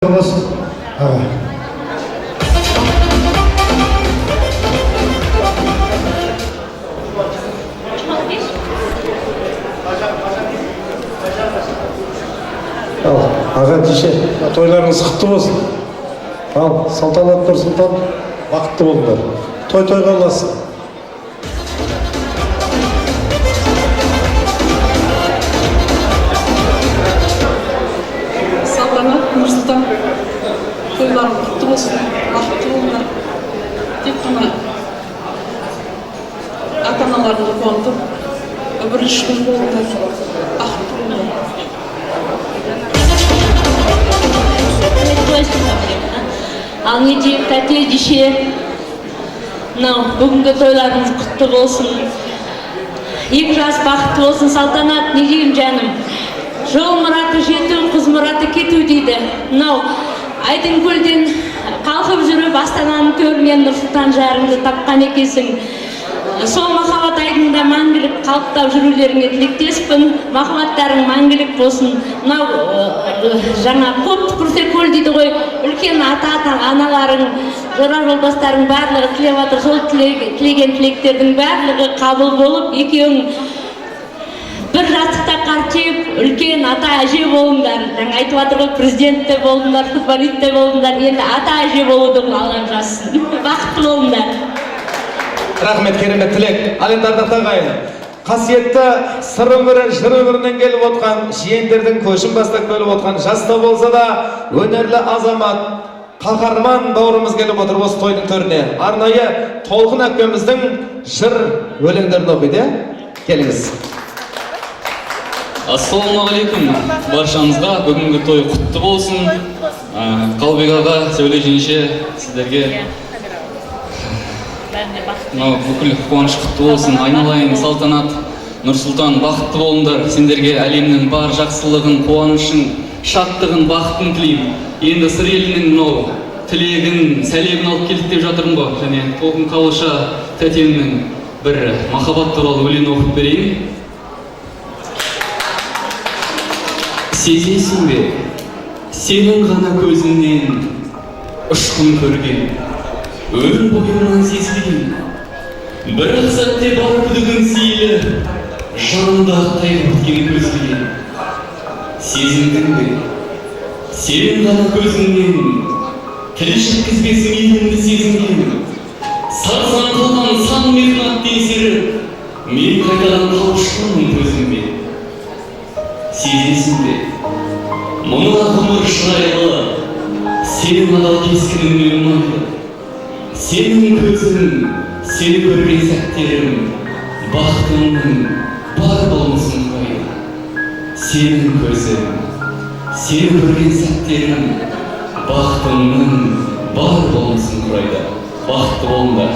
Аға деше, тойларыңыз құтты болсын. Ал, салтанат Нұрсұлтан, бақытты болыңдар. Той-тойға ұласын. Салтанат Нұрсұлтан, тойларың құтты болсын, бақытты болыңдар. Тек қана ата-аналарыңды қуантып, бірінші күн болыңдар, бақытты болыңдар. Ал нете тәте деше, бүгінгі тойларыңыз құтты болсын. Екі жас бақытты болсын. Салтанат, не деймін жаным? Жол мұраты жету, қыз мұраты кету дейді. Айдын көлден қалқып жүріп, Астананың төрінен Нұрсұлтан жарыңды тапқан екесің. Сол махаббат айдында мәңгілік қалыптап жүрулеріңе тілектеспін. Махаббаттарың мәңгілік болсын. Жаңа қот түкірсе көл дейді ғой. Үлкен ата-ата аналарың, жора жолдастарың барлығы тілеп жатыр. Сол тілеген тілектердің барлығы қабыл болып, екеуің бір жастықта қартайып, үлкен ата-әже болыңдар. Жаңа айтып жатыр ғой, президент те болыңдар, футболист те болыңдар. Енді ата-әже болудың алған жассын. Бақытты болыңдар. Рахмет, керемет тілек. Ал енді ардақтан қайын. Қасиетті сыр өңірі, жыр өңірінен келіп отқан, жиендердің көшін бастап келіп отқан жаста болса да, өнерлі азамат, қаһарман бауырымыз келіп отыр осы тойдың төріне. Арнайы Толқын әпкеміздің жыр өлеңдерін оқиды. Келіңіз. Ассалаумағалейкум баршаңызға, бүгінгі той құтты болсын. Қалбек аға, Сәуле жеңеше, сіздерге бүкіл қуаныш құтты болсын. Айналайын Салтанат Нұрсұлтан, бақытты болыңдар. Сендерге әлемнің бар жақсылығын, қуанышын, шаттығын, бақытын тілеймін. Енді сыр елінің тілегін, сәлемін алып келдік деп жатырмын ғой. Және Толқын Қауыша тәтемнің бір махаббат туралы өлең оқып берейін. Сезесің бе, сенің ғана көзіңнен ұшқын көрген, өн бойымнан сезілген, бір сәтте бар күдігін сейілі, жанымда қайғы біткен көзілген. Сезіндің бе, сенің ғана көзіңнен тіл жеткізбесің елімді сезінген, сарсан қылған сан мехнат еңсері, мен қайтадан қауышқанмын көзіммен. Сезесің бе, мұңа ғұмыр шырайлы, сенің адал кескініңнен ұнайды. Сенің көзің, сені көрген сәттерім, бақытымның бар болмысын құрайды. Сенің көзің, сені көрген сәттерім, бақытымның бар болмысын құрайды. Бақытты болыңдар.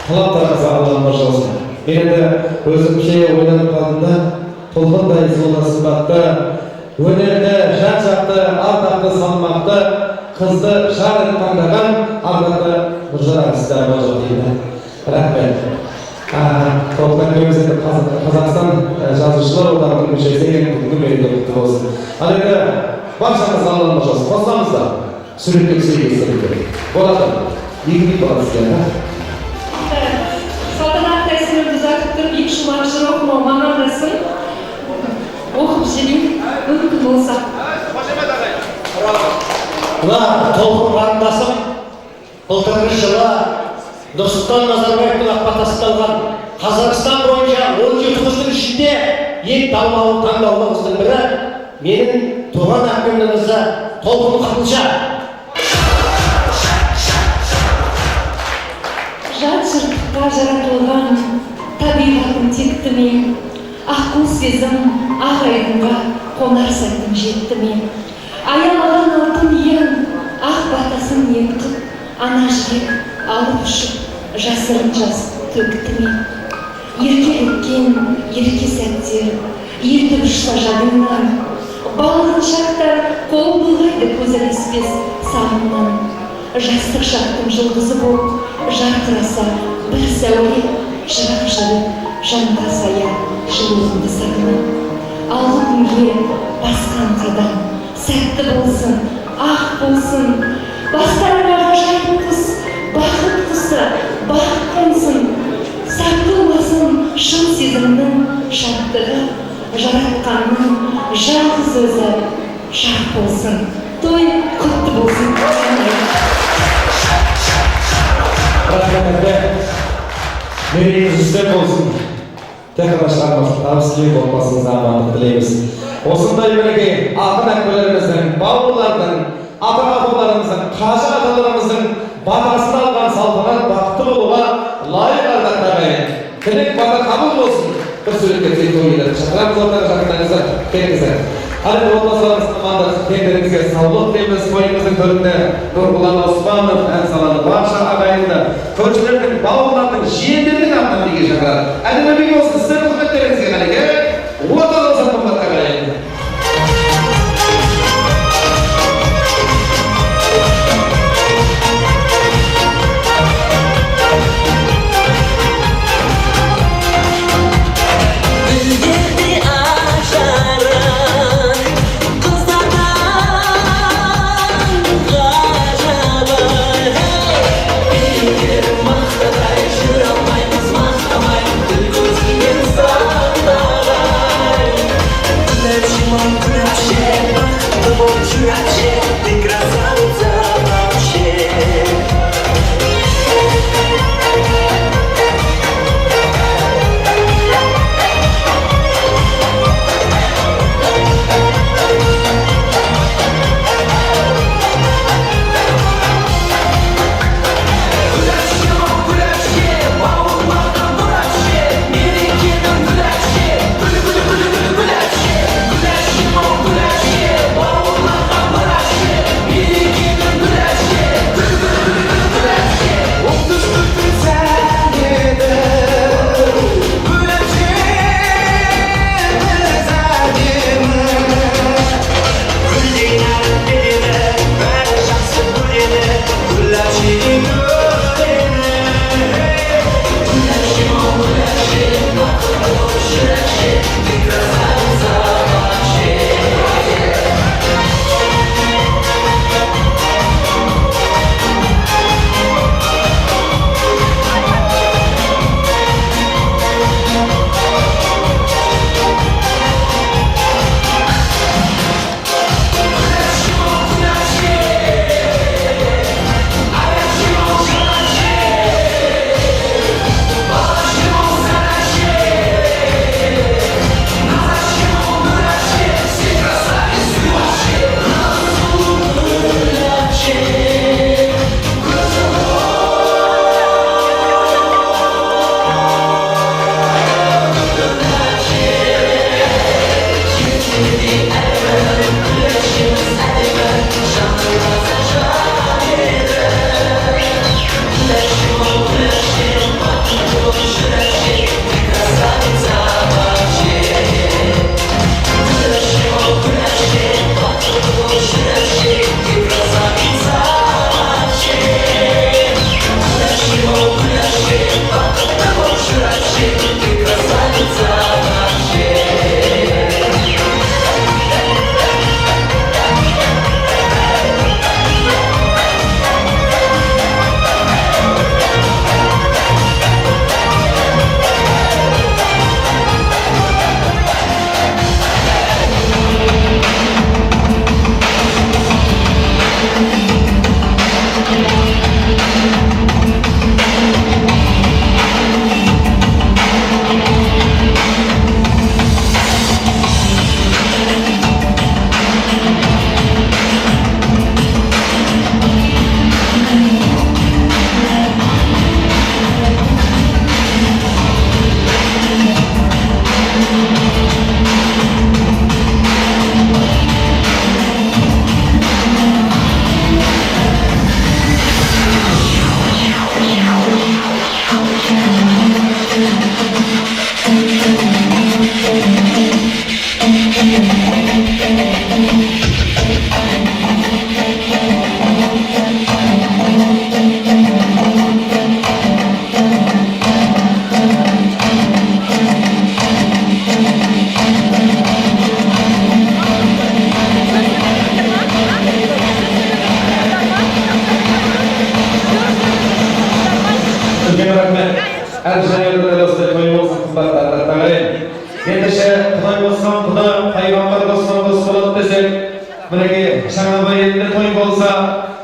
Талаптарыңызға Аллах барша болсын. Мен енді өзімше ойланып қалдымда, Толқындай сұлу сымбатты, өнерлі, жан-жақты, ардақты, салмақты қызды жар етіп таңдаған ардақты Нұржан сіздер болжақ дейді. Рахмет. Толқын әпкеміз енді Қазақстан жазушылар одағының мүшесі екенін бүгінгі мереке құтты болсын. Ал енді баршаңызға Аллах барша болсын. Қосыламыз да суретке түсірейік. Болады. Екі бит болады сіздер. Салтанат тәсілімді ұзатып тұрып, екі шумақ жыр оқымау мағындасын оқып жүрейін, мүмкін болса. Толқын қарындасым, былтырғы жылы Нұрсұлтан Назарбаевтың ақ-батасталған Қазақстан бойынша 17 қыздың ішінде ең таңдаулы қыздың бірі менің туған әпкемнің қызы Толқын Қабылша. Жат жұртқа жаратылған табиғаттың текті мен, аққу сезім ақ айдынға қонар сәтім жетті мен. Аялаған алтын иен, ақ батасын еңқіп, ана жүрек алып ұшып, жасырын жас төкті мен. Еркелеткен, ерке сәттер, елді ұшса жадыңнан, балғын шақтар қол бұлғайды көз ілеспес сағымнан. Жастық шақтың жылғызы болып, жарқыраса бір сәуле, шырақ жүріп, жанға сая жылуыңды сағынам. Алғы күнге басқан қадам сәтті болсын, ақ болсын. Бастарыңа ғажайып құс, бақыт құсы, бақыт қонсын. Сақтылмасын шын сезімнің шаттығы, жаратқанның жалғыз өзі шақ болсын. Той құтты болсын. Рахмет. Мерекеңіз үстем болсын. Тек шығармасын, табыс тілеп отбасыңызға амандық тілейміз. Осындай мереке ақын әкелеріміздің, бауырлардың, ата-бабаларымыздың, қажы аталарымыздың батасын алған салтанат бақытты болуға лайық ардақтар ағайын. Тілек бата қабыл болсын. Bir суретке тек ойылыр. Шақырамыз ортаға жақындарыңыздар, келіңіздер. Әлі отбасыларымыздың амандық, теңдеріңізге саулық тілейміз. Тойымыздың төрінде Нұрғұлан Оспанов ән салады. Барша ағайынды, көршілердің, бауырлардың, жиендердің атынан неге шақырады. Әлі бір болсын, сіздер қызметтеріңізге қалеке. Отан болсын қымбатты ағайын. Maqtaday, jür almaymiz, maqtamaymiz, dil ko'zingin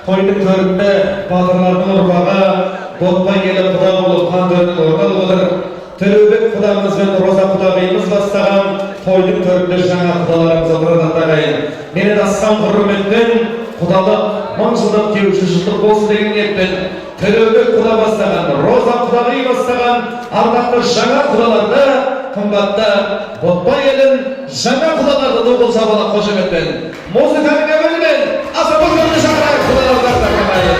тойдың төрінде батырлардың ұрпағы ботпай келіп құда болып хан төрінің орналып отыр. Төлеубек құдамыз бен Роза құдағиымыз бастаған тойдың төрінде жаңа құдаларымыз отырады ағайын. Менен асқан құрметпен құдалық 1000 жылдық деуші жылдық болсын деген ниетпен Төлеубек құда бастаған, Роза құдағи бастаған ардақты жаңа құдаларды, қымбатты ботпай елін жаңа құдаларды доғыл сабала қошеметпен музыканың әуенімен аса бұлғырды шақырайық құдаларды ағайын.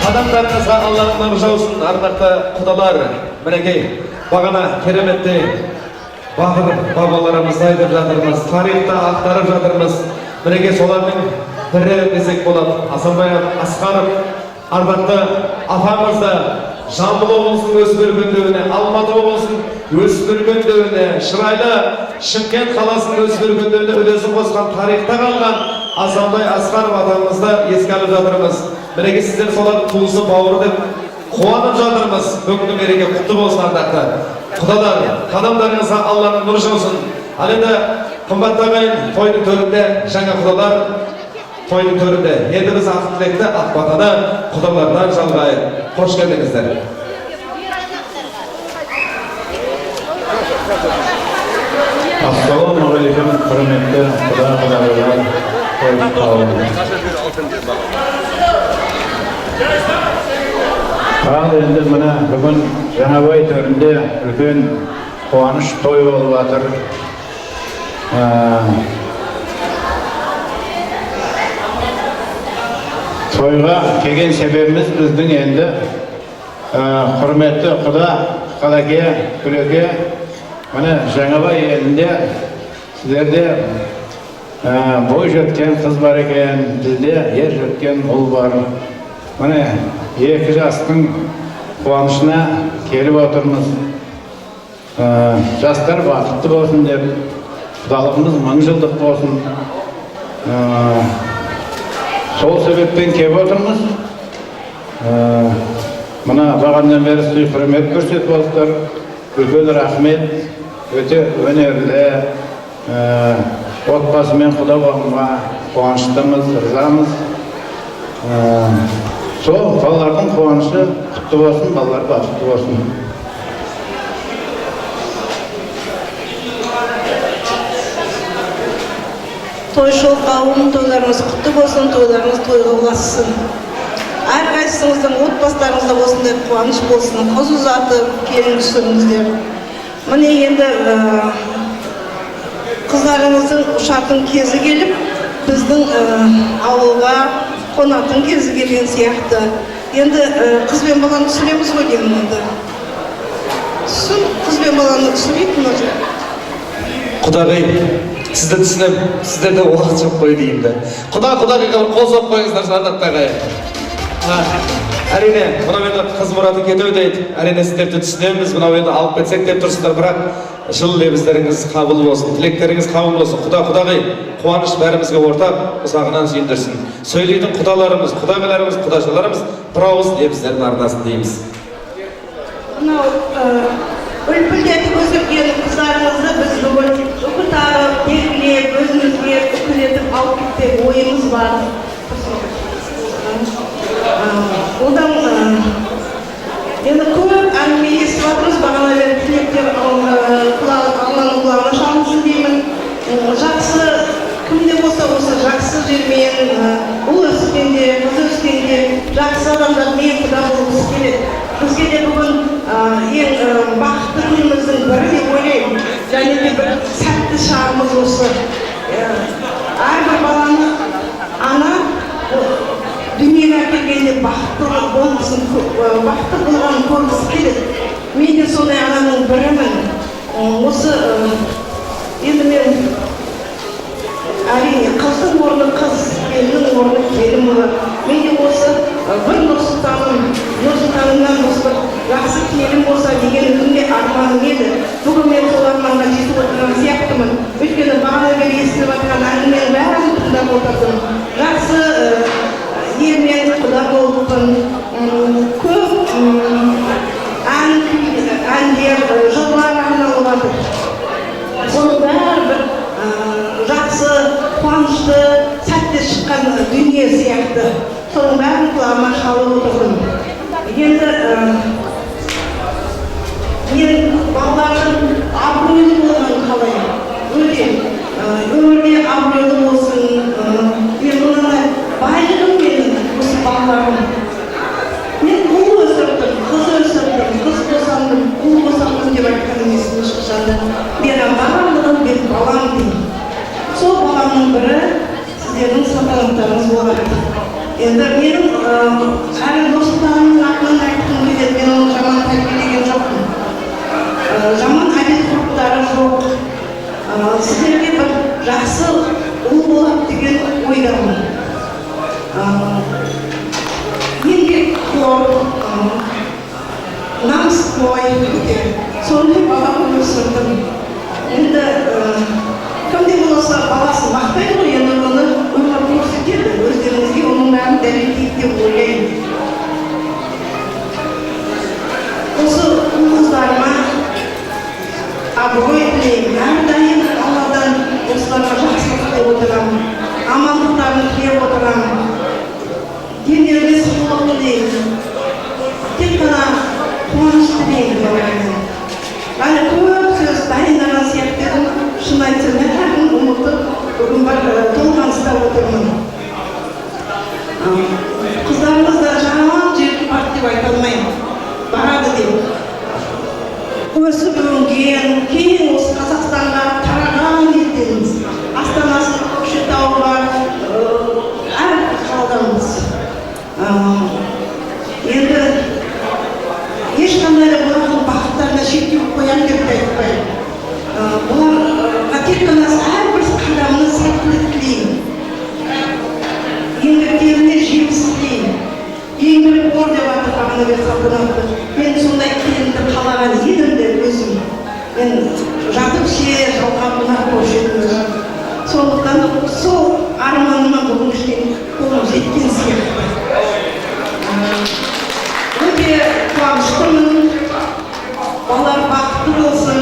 Адамдарыңызға Аллахның нұры жаусын, ардақты құдалар. Мінекей, бағана кереметте батыр бабаларымызды айтып жатырмыз, тарихта ақтарып жатырмыз. Мінекей солардың бірі десек болады. Асанбай Асқаров ардақты апамызды Жамбыл облысының өсіп өркендеуіне, Алматы облысының өсіп өркендеуіне, шырайлы Шымкент қаласының өсіп өркендеуіне үлесін қосқан, тарихта қалған Асанбай Асқаров атамызды еске алып жатырмыз. Мінекей сіздер солардың туысы бауыры деп қуанып жатырмыз. Бүгінгі мереке құтты болсын ардақты құдалар. Қадамдарыңызға Алланың нұры жаусын. Ал енді қымбатты ағайын, тойдың төрінде жаңа құдалар, тойдың төрінде. Енді біз ақ тілекті Ақбатада құдалардан жалғайық. Қош келдіңіздер. Ассалаумағалейкум, құрметті құда-құдағилар, той қауымы. Ал енді мына бүгін Жаңабай төрінде үлкен қуаныш той болып жатыр. Тойға келген себебіміз біздің енді құрметті құда қалаке, күреке, міне Жаңабай елінде сіздерде бой жеткен қыз бар екен, бізде ер жеткен ұл бар. Міне екі жастың қуанышына келіп отырмыз. Жастар бақытты болсын деп, құдалығымыз 1000 жылдық болсын. Сол себеппен келіп отырмыз. Мына бағанадан бері сый құрмет көрсетіп отырсыздар. Үлкен рахмет, өте өнерлі отбасымен құда болғанға қуаныштымыз, ризамыз. Сол балалардың қуанышы құтты болсын, балалар бақытты болсын. Тойшыл қауым, тойларыңыз құтты болсын, тойларыңыз тойға ұлассын. Әрқайсыңыздың отбасыларыңызда осындай қуаныш болсын, қыз ұзатып, келін түсіріңіздер. Міне енді қыздарыңыздың ұшатын кезі келіп, біздің ауылға қонатын кезі келген сияқты. Енді қыз бен баланы түсіреміз ғой деймін енді. Түсін, қыз бен баланы түсірейік мұны. Құдағи, сізді түсінем, сіздерде уақыт жоқ қой деймді. Құдағиға қол соғып қойыңыздар ардақты ағайын. Әрине, мынау енді қыз мұраты кетеу дейді. Әрине сіздерді түсінеміз, мынау енді алып кетсек деп тұрсыздар, бірақ жыл лебіздеріңіз қабыл болсын, тілектеріңіз қабыл болсын. Құдағи, қуаныш бәрімізге ортақ, ұзағынан сүйіндірсін. Сөйлейтін құдаларымыз, құдағиларымыз, құдашаларымыз бір ауыз лебіздердің арнасын дейміз. Мынау үлпілдетіп өсірген қыздарыңызды біз бүгін үкітарып, белгілеп, өзімізге үкілетіп алып кетпек ойымыз бар. Одан енді көп әңгіме естіп жатырмыз, бағана тілектер Алланың құлағына шалынсын деймін. Жақсы бізге де бүгін ең бақытты күніміздің бірі деп ойлаймын. Және де бір сәтті шағымыз осы. Әрбір баланы ана дүниеге әкелгенде бақытты болғанын көргісі келеді. Мен де сондай ананың бірімін. Осы енді мен әрине қыздың орны қыз, келіннің орны келін болады. Мен де осы бір Нұрсұлтанымнан осы бір жақсы келін болса деген күнде арманым еді. Бүгін мен сол арманға жетіп отырған сияқтымын. Өйткені бағана бері естіліп жатқан әңгіменің бәрін тыңдап отырдым. Жақсы ер мен құда болыппын. Көп әндер, жырлар арналып жатыр. Соның бәрі бір жақсы, қуанышты, сәтте шыққан дүние сияқты. Соның бәрін құлағыма шалып отырдым. Енді мен балалардың абыройлы болғанын қалаймын. Өте өмірде абыройлы болсын. Мен мынандай байлығым менің осы балаларым. Мен ұл өсірдім, қыз өсірдім, қыз босандым, ұл босандым деп айтқан емеспін ешқашанда. Менің барлығым мен балам деймін. Сол баламның бірі сіздердің салтанаттарыңыз болады. Енді менің әрі Нұрсұлтанымның атынан айтқым келеді, мен оны жаман тәрбиелеген жоқпын. Жаман әдет-ғұрыптары жоқ. Сіздерге бір жақсы ұл болады деген ойдамын. Еңбекқор, намысқой, сондай баланы өсірдім. Енді кімде болса баласын мақтайды ғой, енді оны өмір көрсетеді, өздеріңізге оның бәрін дәлелдейді деп ойлаймын. Осы ұл-қыздарыма абырой тілеймін. Әрдайым Алладан осыларға жақсылық тілеп отырамын, амандықтарын тілеп отырамын. Денелерге саулық тілеймін. Тек қана қуаныш тілеймін балаларыма. Әлі көп сөз дайындаған сияқты едім. Шын айтсам, бәрін ұмытып, бүгін бір толғаныста отырмын. Қыздарымыз да жаман жерге барды деп айта алмаймын. Барады деп. Өсіп өнген, кейін осы Қазақстанға тараған елдеріміз. Астанасы Көкшетауы бар, әр қаладамыз. Енді ешқандай да бұлардың бақыттарына шектеу қоям деп айтпаймын. Бұларға тек қана әрбір қадамына сәттілік тілеймін. Еңбектеріне жеміс тілеймін. Еңбекқор деп жатыр бағана бері салтанатты. Мен сондай келінді қалаған едім де өзім. Мен жатып ше, жалға бұнар қош едім өзім. Сондықтан сол арманыма бүгін кішкене қолым жеткен сияқты. Өте қуаныштымын. Балалар бақытты болсын.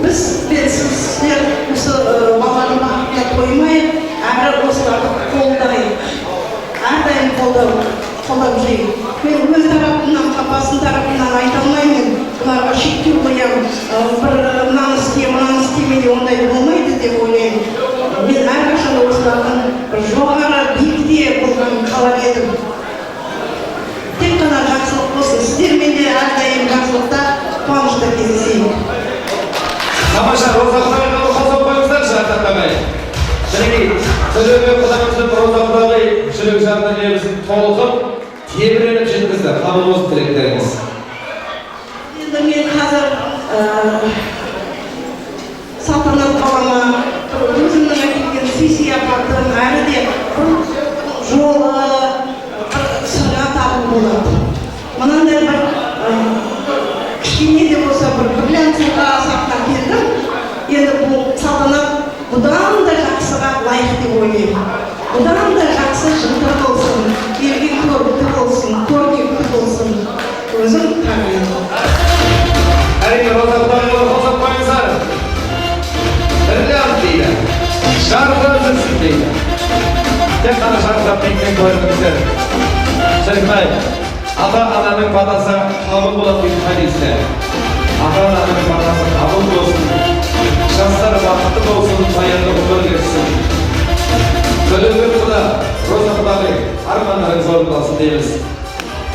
Біз бен сіздер осы балалардың бақытына қоймайық, әрі осыларды қолдайық. Әрдайым қолдап жүрейік. Мен өз тарапымнан, папасының тарапынан айта алмаймын. Бұларға шектеу қоямын. Бір мынаны істе, мынаны істемейді, ондай болмайды деп ойлаймын. Мен әрқашан осылардың жоғары биікте болғанын қалар едім. Тек қана жақсылық болсын. Сіздермен де әрдайым жақсылықта, қуанышта кездесейік. Тамаша, Роза Құдағайға қосып қойыңыздаршы, артақ ағай. Жәнекей, сөйлеуге құдағымыздың Роза Құдағай жүрек жарына лебізін толқып, тебіреніп жеткізді. Қабыл болсын тілектеріңіз. Енді мен қазір салтанат балама өзімнің әкелген сый-сияпатым, әрі де жолы, сырға табу болады. Мынандай бір кішкене де болса бір бриллиантқа сақтан келдім. Енді бұл салтанат бұдан да жақсыға лайық деп ойлаймын. Бұдан да жақсы жынтыр болсын, елге көрікті болсын, көркемді болсын. Өзім қараймын. Әрине, Роза Құдағайға қосып қойыңыздар. Бриллиант дейді. Жарқы үзілсін дейді. Тек қана жарқырап тек-тек қойыңыздар. Шәріпбай, ата-ананың батасы қабыл болады дейді хадисте. Ата-ананың батасы қабыл болсын. Жастар бақытты болсын, баянды ғұмыр кешсін. Төлеубек Құда, Роза Құдағай, армандарыңыз орындалсын дейміз.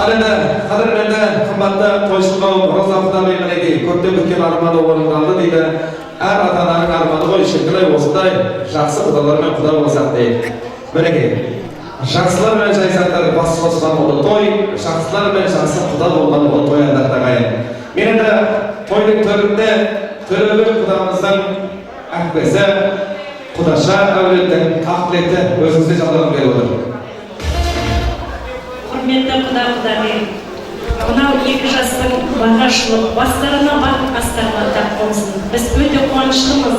Ал енді қадірменді қымбатты тойшы қауым Роза Құдабек мінекей көптен күткен арманы орындалды дейді. Әр ата-ананың арманы ғой, шіркілей осындай жақсы құдалармен құда болсақ дейді. Мінекей жақсылар мен жайсаңдар бас қосқан ұлы той, жақсылар мен жақсы құда болған ұлы той ағайын. Мен енді тойдың төрінде Төлеубек құдамыздың әкпесі Құдаша әулеттің ақ-тілекті өзіңізде жалғағым келіп отыр. Құрметті құда-құдағи, мынау екі жастың бағашылық бастарына бақ астарына тап болсын. Біз өте қуаныштымыз.